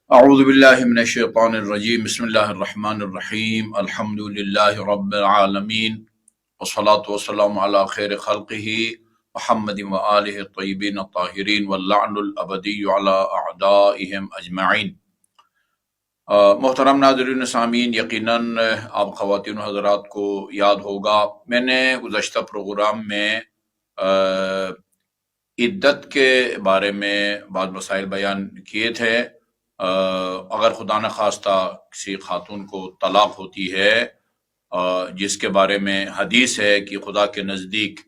اعوذ باللہ من الشیطان الرجیم بسم اللہ الرحمن الرحیم الحمد للہ رب العالمین والصلاة والسلام علی خیر خلقہ محمد وآلہ الطیبین الطاہرین واللعن الابدی علی اعدائہم اجمعین۔ محترم ناظرین سامعین، یقیناً آپ خواتین و حضرات کو یاد ہوگا میں نے گزشتہ پروگرام میں عدت کے بارے میں بعض مسائل بیان کیے تھے۔ اگر خدا نخواستہ کسی خاتون کو طلاق ہوتی ہے جس کے بارے میں حدیث ہے کہ خدا کے نزدیک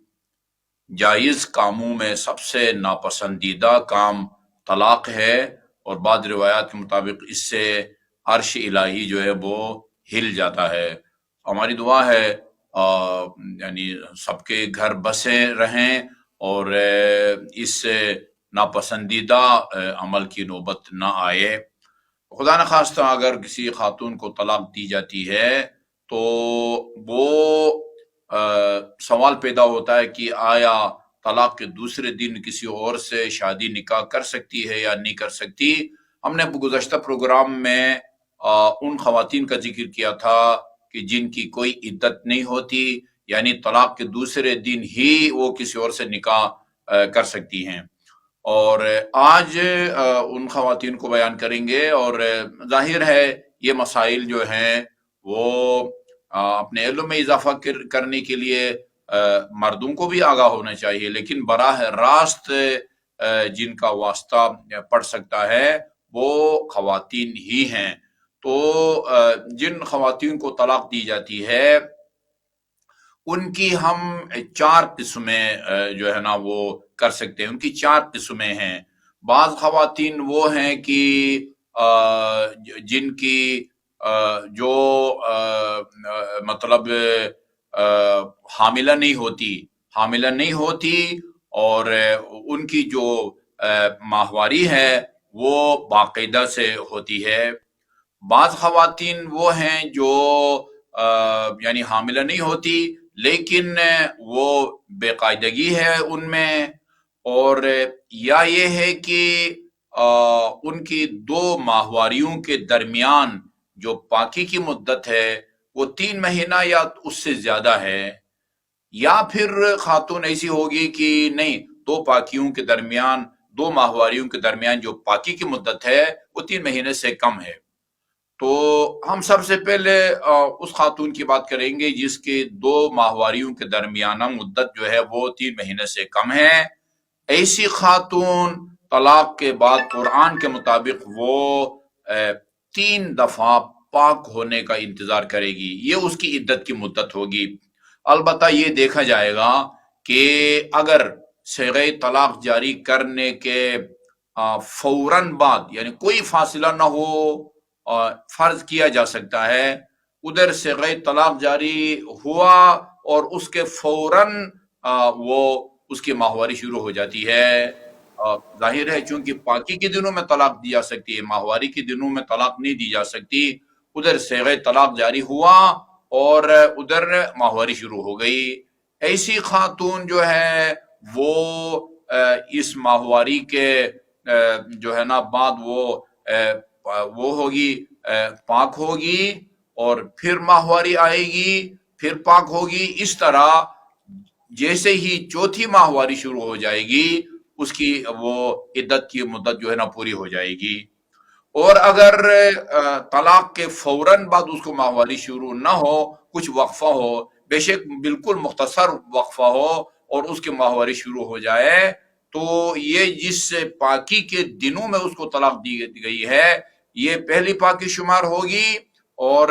جائز کاموں میں سب سے ناپسندیدہ کام طلاق ہے، اور بعض روایات کے مطابق اس سے عرش الہی جو ہے وہ ہل جاتا ہے۔ ہماری دعا ہے یعنی سب کے گھر بسے رہیں اور اس ناپسندیدہ عمل کی نوبت نہ آئے۔ خدا نخواستہ اگر کسی خاتون کو طلاق دی جاتی ہے تو وہ سوال پیدا ہوتا ہے کہ آیا طلاق کے دوسرے دن کسی اور سے شادی نکاح کر سکتی ہے یا نہیں کر سکتی۔ ہم نے گزشتہ پروگرام میں ان خواتین کا ذکر کیا تھا کہ جن کی کوئی عدت نہیں ہوتی، یعنی طلاق کے دوسرے دن ہی وہ کسی اور سے نکاح کر سکتی ہیں، اور آج ان خواتین کو بیان کریں گے۔ اور ظاہر ہے یہ مسائل جو ہیں وہ اپنے علم میں اضافہ کرنے کے لیے مردوں کو بھی آگاہ ہونا چاہیے، لیکن براہ راست جن کا واسطہ پڑ سکتا ہے وہ خواتین ہی ہیں۔ تو جن خواتین کو طلاق دی جاتی ہے ان کی ہم 4 قسمیں جو ہے نا وہ کر سکتے ہیں۔ ان کی 4 قسمیں ہیں۔ بعض خواتین وہ ہیں کہ جن کی جو مطلب حاملہ نہیں ہوتی اور ان کی جو ماہواری ہے وہ باقاعدہ سے ہوتی ہے۔ بعض خواتین وہ ہیں جو یعنی حاملہ نہیں ہوتی لیکن وہ بے قاعدگی ہے ان میں، اور یا یہ ہے کہ ان کی 2 ماہواریوں کے درمیان جو پاکی کی مدت ہے وہ 3 مہینہ یا اس سے زیادہ ہے، یا پھر خاتون ایسی ہوگی کہ نہیں، 2 پاکیوں کے درمیان 2 ماہواریوں کے درمیان جو پاکی کی مدت ہے وہ 3 مہینے سے کم ہے۔ تو ہم سب سے پہلے اس خاتون کی بات کریں گے جس کے 2 ماہواریوں کے درمیانہ مدت جو ہے وہ 3 مہینے سے کم ہے۔ ایسی خاتون طلاق کے بعد قرآن کے مطابق وہ 3 دفعہ پاک ہونے کا انتظار کرے گی، یہ اس کی عدت کی مدت ہوگی۔ البتہ یہ دیکھا جائے گا کہ اگر صیغہ طلاق جاری کرنے کے فوراً بعد یعنی کوئی فاصلہ نہ ہو، فرض کیا جا سکتا ہے ادھر صیغہ طلاق جاری ہوا اور اس کے فوراً وہ اس کی ماہواری شروع ہو جاتی ہے۔ ظاہر ہے چونکہ پاکی کے دنوں میں طلاق دی جا سکتی ہے، ماہواری کے دنوں میں طلاق نہیں دی جا سکتی۔ ادھر صیغہ طلاق جاری ہوا اور ادھر ماہواری شروع ہو گئی۔ ایسی خاتون جو ہے وہ اس ماہواری کے جو ہے نا بعد وہ ہوگی، پاک ہوگی، اور پھر ماہواری آئے گی، پھر پاک ہوگی۔ اس طرح جیسے ہی 4تھی ماہواری شروع ہو جائے گی اس کی وہ عدت کی مدت جو ہے نا پوری ہو جائے گی۔ اور اگر طلاق کے فوراً بعد اس کو ماہواری شروع نہ ہو، کچھ وقفہ ہو، بے شک بالکل مختصر وقفہ ہو، اور اس کی ماہواری شروع ہو جائے، تو یہ جس پاکی کے دنوں میں اس کو طلاق دی گئی ہے یہ پہلی پاکی شمار ہوگی، اور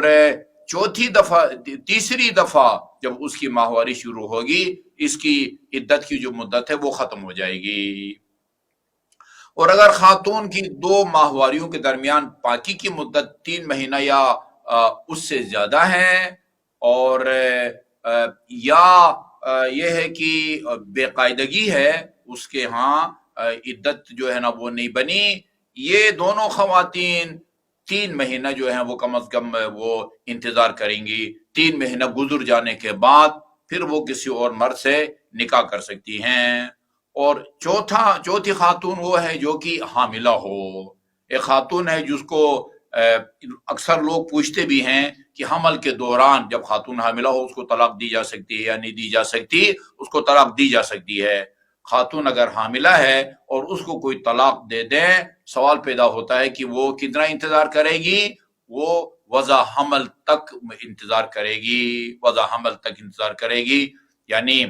تیسری دفعہ جب اس کی ماہواری شروع ہوگی اس کی عدت کی جو مدت ہے وہ ختم ہو جائے گی۔ اور اگر خاتون کی 2 ماہواریوں کے درمیان پاکی کی مدت 3 مہینہ یا اس سے زیادہ ہے، اور یا یہ ہے کہ بے قاعدگی ہے اس کے ہاں عدت جو ہے نا وہ نہیں بنی، یہ دونوں خواتین 3 مہینہ جو ہیں وہ کم از کم وہ انتظار کریں گی۔ 3 مہینہ گزر جانے کے بعد پھر وہ کسی اور مرد سے نکاح کر سکتی ہیں۔ اور چوتھی خاتون وہ ہے جو کہ حاملہ ہو، ایک خاتون ہے جس کو اکثر لوگ پوچھتے بھی ہیں کہ حمل کے دوران جب خاتون حاملہ ہو اس کو طلاق دی جا سکتی ہے یا نہیں دی جا سکتی. اس کو طلاق دی جا سکتی ہے. خاتون اگر حاملہ ہے اور اس کو کوئی طلاق دے دیں، سوال پیدا ہوتا ہے کہ وہ کتنا انتظار کرے گی. وہ وضع حمل تک انتظار کرے گی، وضع حمل تک انتظار کرے گی. یعنی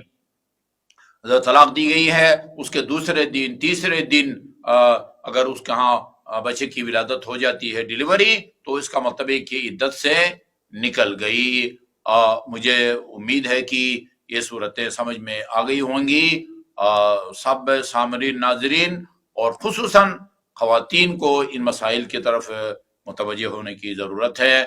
طلاق دی گئی ہے، اس کے دوسرے دن تیسرے دن اگر اس کے ہاں بچے کی ولادت ہو جاتی ہے، ڈیلیوری، تو اس کا مطلب ہے کہ عدت سے نکل گئی. مجھے امید ہے کہ یہ صورتیں سمجھ میں آ گئی ہوں گی. سب سامعین ناظرین اور خصوصاً خواتین کو ان مسائل کی طرف متوجہ ہونے کی ضرورت ہے.